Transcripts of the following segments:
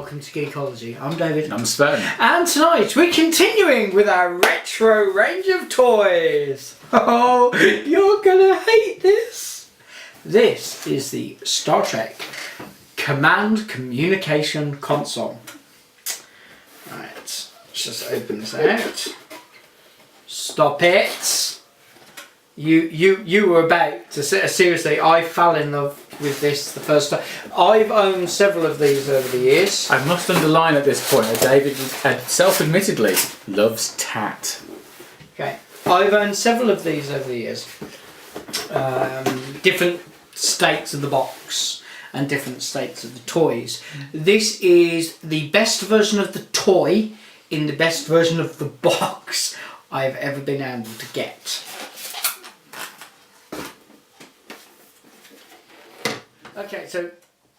welcome to Geekology. I'm David. I'm Sven. And tonight we're continuing with our retro range of toys. Oh, you're gonna hate this. This is the Star Trek Command Communication Console. Right, let's just open this out. Stop it. You were about to say, seriously, I fell in love with this the first time. I've owned several of these over the years. I must underline at this point that David self-admittedly loves tat. Okay, I've owned several of these over the years. Different states of the box and different states of the toys. This is the best version of the toy in the best version of the box I've ever been able to get. Okay, so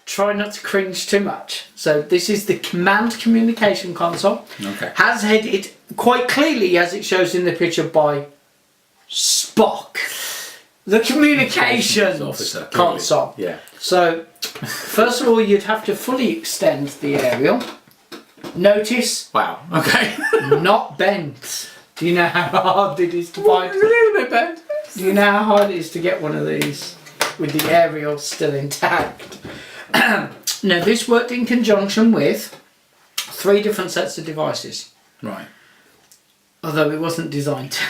try not to cringe too much. So this is the Command Communication Console. Okay. Has headed quite clearly, as it shows in the picture, by Spock, the Communications Officer, Console. Yeah. So first of all, you'd have to fully extend the aerial. Notice, Wow. Okay. not bent. Do you know how hard it is to find? A little bit bent. Do you know how hard it is to get one of these with the aerial still intact? Now this worked in conjunction with 3 different sets of devices. Right. Although it wasn't designed to.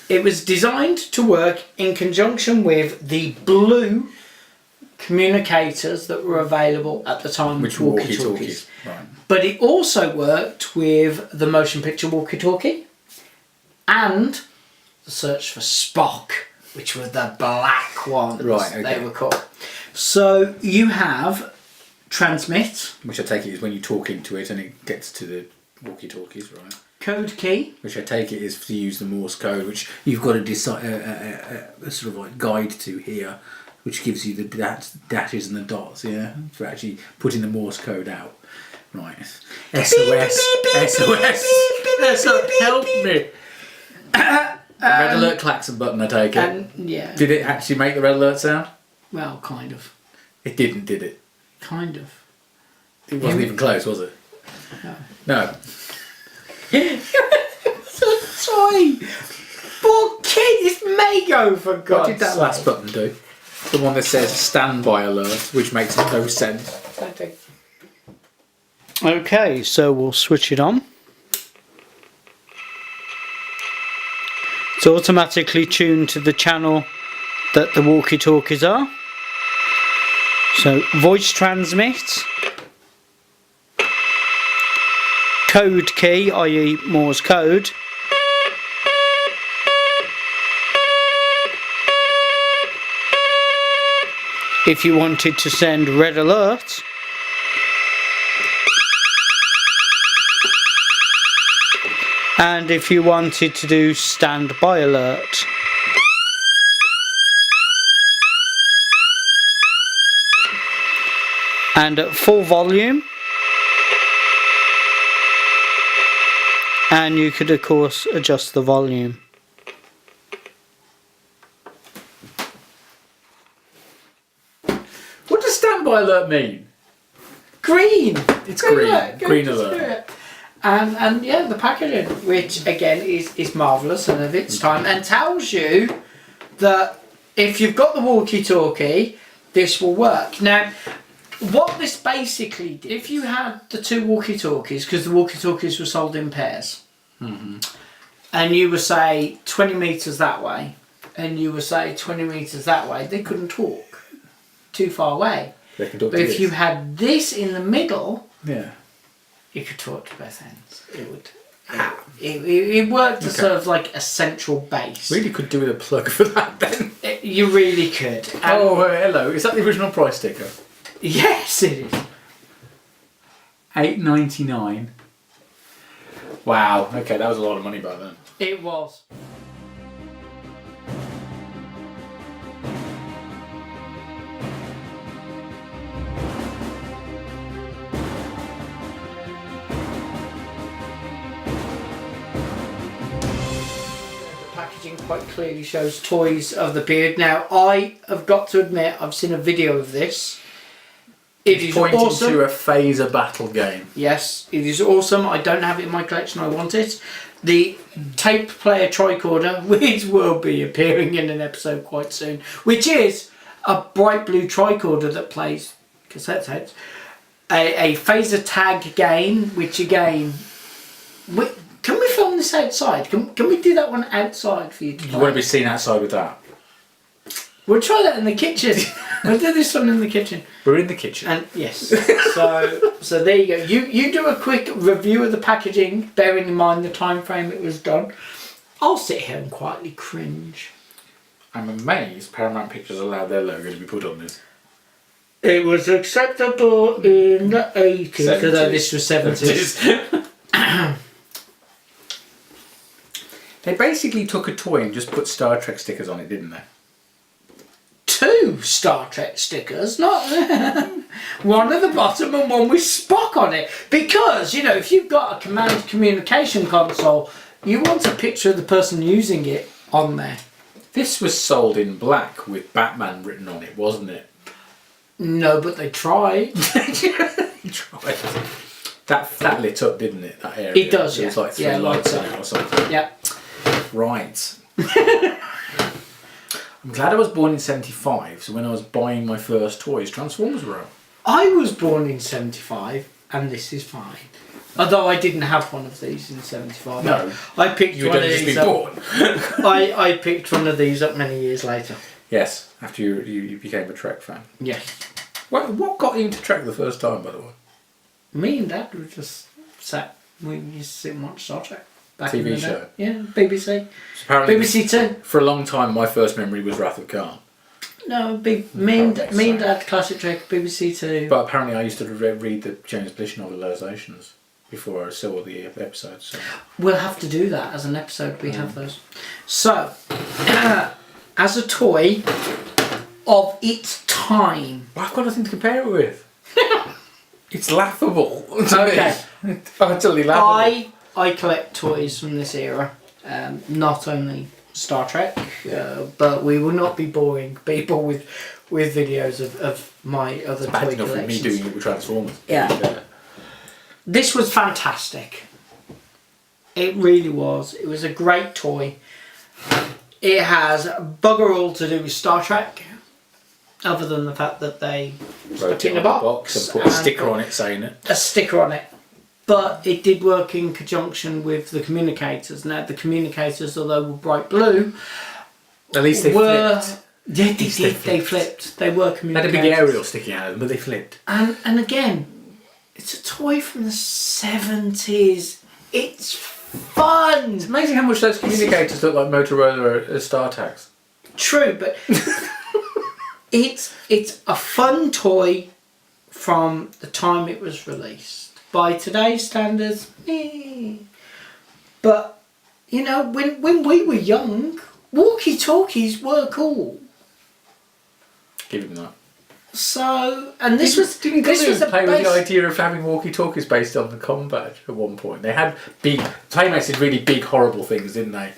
It was designed to work in conjunction with the blue communicators that were available at the time, Which walkie-talkies. Right. But it also worked with the motion picture walkie-talkie and the search for Spock, which were the black ones. Right, okay. They were called. So you have transmit, Which I take it is when you talk into it and it gets to the walkie-talkies, right? code key. Which I take it is to use the Morse code, which you've got to decide a sort of like guide to here, which gives you the dashes and the dots, yeah, for actually putting the Morse code out. Right. SOS. SOS. Help me. Red alert klaxon button, I take it. And yeah. Did it actually make the red alert sound? Well, kind of. It didn't, did it? Kind of. It wasn't even close, was it? No. No. Sorry. For kids, it's Mego, for God's What did that last sake. button do? The one that says standby alert, which makes no sense. Okay, so we'll switch it on. It's automatically tuned to the channel that the walkie-talkies are. So voice transmit, code key, i.e. Morse code, if you wanted to send red alert, and if you wanted to do standby alert. And at full volume, and you could of course adjust the volume. What does standby alert mean? Green! It's green. Alert. Green alert. And yeah, the packaging, which again is marvellous and of its time, and tells you that if you've got the walkie-talkie, this will work. Now, what this basically did, if you had the 2 walkie-talkies, because the walkie-talkies were sold in pairs, and you were say 20 metres that way, and you were say 20 metres that way, they couldn't talk too far away. They can talk But to if this. you had this in the middle, Yeah. you could talk to both ends. It would. It worked as sort of like a central base. Really could do with a plug for that then. You really could. And Hello. Is that the original price sticker? yes, it is. $8.99. Wow. Okay, that was a lot of money back then. It was. Packaging quite clearly shows toys of the period. Now, I have got to admit, I've seen a video of this. It is pointing awesome. to a phaser battle game. Yes, it is awesome. I don't have it in my collection. I want it. The tape player tricorder, which will be appearing in an episode quite soon, which is a bright blue tricorder that plays cassette tapes. A phaser tag game, which again, can we film this outside? Can we do that one outside for you to play? You want to be seen outside with that? We'll try that in the kitchen. We'll do this one in the kitchen. We're in the kitchen. And yes, so there you go. You do a quick review of the packaging, bearing in mind the time frame it was done. I'll sit here and quietly cringe. I'm amazed Paramount Pictures allowed their logo to be put on this. It was acceptable in the 80s, although this was 70s. They basically took a toy and just put Star Trek stickers on it, didn't they? 2 Star Trek stickers, not one at the bottom and one with Spock on it. Because, you know, if you've got a command communication console, you want a picture of the person using it on there. This was sold in black with Batman written on it, wasn't it? No, but they tried. They tried. That lit up, didn't it? That area. It does, There was yeah. like 3 Yeah, lights lights on it or something. Yeah. Right. I'm glad I was born in 75, so when I was buying my first toys, Transformers were out. I was born in 75, and this is fine. Although I didn't have one of these in 75. No. I picked You one would of have just these been up. born. I picked one of these up many years later. Yes, after you became a Trek fan. Yes. What got you into Trek the first time, by the way? Me and Dad were just sat. We used to sit and watch Star Trek. Back in TV the day. show? Yeah, BBC. So apparently, BBC Two. for a long time, my first memory was Wrath of Khan. No, me and Dad, Classic Trek, BBC Two. But apparently I used to read the James Blish novelisations before I saw the episodes. So. We'll have to do that as an episode. We have those. So, as a toy of its time. Well, I've got nothing to compare it with. It's laughable. Okay. Utterly laughable. I collect toys from this era. Not only Star Trek, but we will not be boring people with videos of my other Bad toy enough with me collections. doing it with Transformers. Yeah. This was fantastic. It really was. It was a great toy. It has bugger all to do with Star Trek, other than the fact that they Wrote it in it a on the box and put a and sticker on it saying it. a sticker on it. But it did work in conjunction with the communicators. Now the communicators, although were bright blue, At least they flipped. Yeah, they did. They flipped. They were They had a communicators. big aerial sticking out of them, but they flipped. And again, it's a toy from the 70s. It's fun. It's amazing how much those communicators look like Motorola StarTags. True, but it's a fun toy from the time it was released. By today's standards, but you know, when we were young, walkie-talkies were cool. Give him that. So, and this was Didn't this was a play with the base. idea of having walkie-talkies based on the combat at one point. They had big Playmates did really big horrible things, didn't they?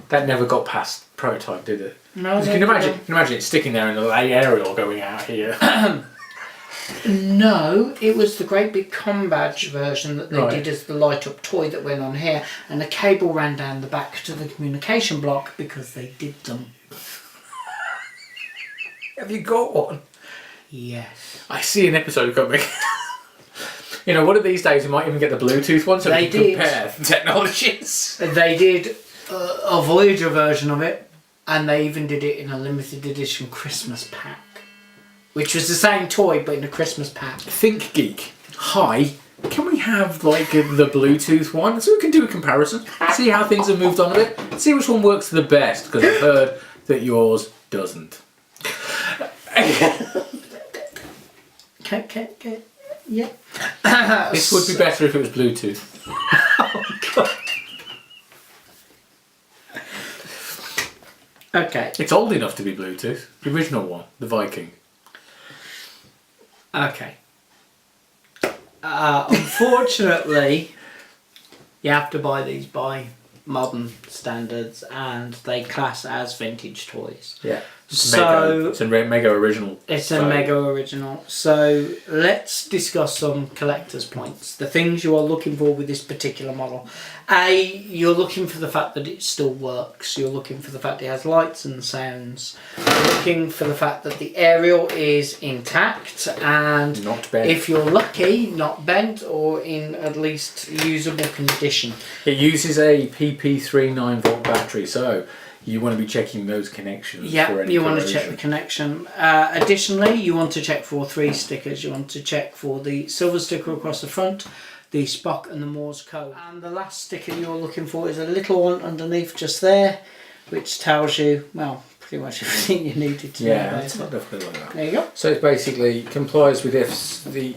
That never got past prototype, did it? No, You can imagine it sticking there and the aerial going out here. No, it was the great big combat version that they Right. did as the light up toy that went on here, and the cable ran down the back to the communication block because they did them. Have you got one? Yes. I see an episode coming. You know, one of these days we might even get the Bluetooth one so They we can did. compare technologies. They did a Voyager version of it, and they even did it in a limited edition Christmas pack, which was the same toy but in a Christmas pack. Think Geek. Hi. Can we have like the Bluetooth one so we can do a comparison? See how things have moved on a bit? See which one works the best because I've heard that yours doesn't. Okay, yeah. This would be better if it was Bluetooth. Okay. It's old enough to be Bluetooth. The original one, the Viking. Okay. Unfortunately, you have to buy these by modern standards, and they class as vintage toys. Yeah. So it's a Mego original. It's a Mego original. So let's discuss some collector's points. The things you are looking for with this particular model. A, you're looking for the fact that it still works. You're looking for the fact it has lights and sounds. You're looking for the fact that the aerial is intact and not bent. If you're lucky, not bent or in at least usable condition. It uses a PP3 9-volt battery, so you want to be checking those connections. Yeah, for any you want to corrosion. check the connection. Additionally, you want to check for 3 stickers. You want to check for the silver sticker across the front, the Spock and the Morse code. And the last sticker you're looking for is a little one underneath just there, which tells you, well, pretty much everything you needed to know. Yeah, it's not difficult like that. There you go. So it basically complies with the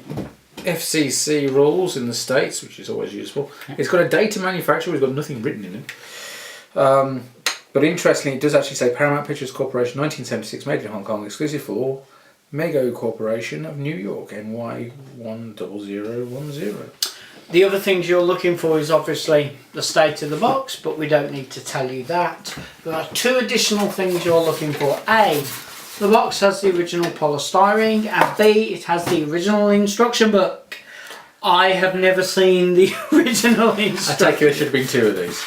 FCC rules in the States, which is always useful. It's got a date to manufacture, it's got nothing written in it. But interestingly, it does actually say Paramount Pictures Corporation, 1976, made in Hong Kong, exclusive for Mego Corporation of New York, NY 10010. The other things you're looking for is obviously the state of the box, but we don't need to tell you that. There are 2 additional things you're looking for. A, the box has the original polystyrene, and B, it has the original instruction book. I have never seen the original instruction. I take it there should have been 2 of these.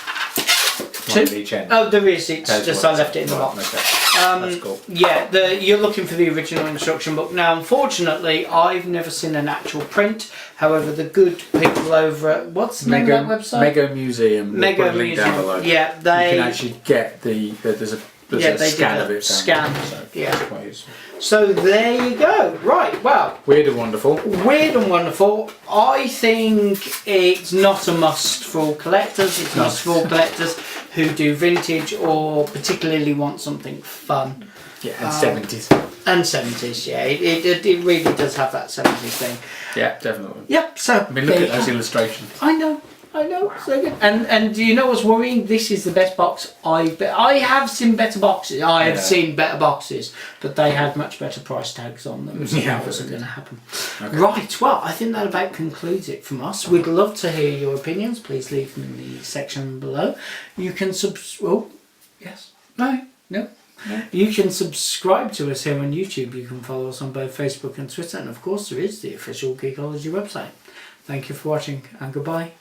2? One at each end. Oh, there is. It's There's just one. I left it in the box. Okay. That's cool. Yeah, you're looking for the original instruction book. Now, unfortunately, I've never seen an actual print. However, the good people over at, what's the name of that website? Mego Museum. We'll put a link down below. Yeah, you can actually get there's a scan of it. Scan. So Yeah. it's quite useful. So there you go. Right. Well. Weird and wonderful. Weird and wonderful. I think it's not a must for all collectors. It's must for all collectors who do vintage or particularly want something fun. Yeah, and 70s. And 70s, yeah. It really does have that 70s thing. Yeah, definitely. Yep, so... I mean, look at those illustrations. I know, so good. And do you know what's worrying? This is the best box I have seen better boxes. I have seen better boxes, but they had much better price tags on them, so that wasn't going to happen. Okay. Right, well, I think that about concludes it from us. We'd love to hear your opinions. Please leave them in the section below. You can Oh, yes. No. You can subscribe to us here on YouTube. You can follow us on both Facebook and Twitter. And of course, there is the official Geekology website. Thank you for watching and goodbye.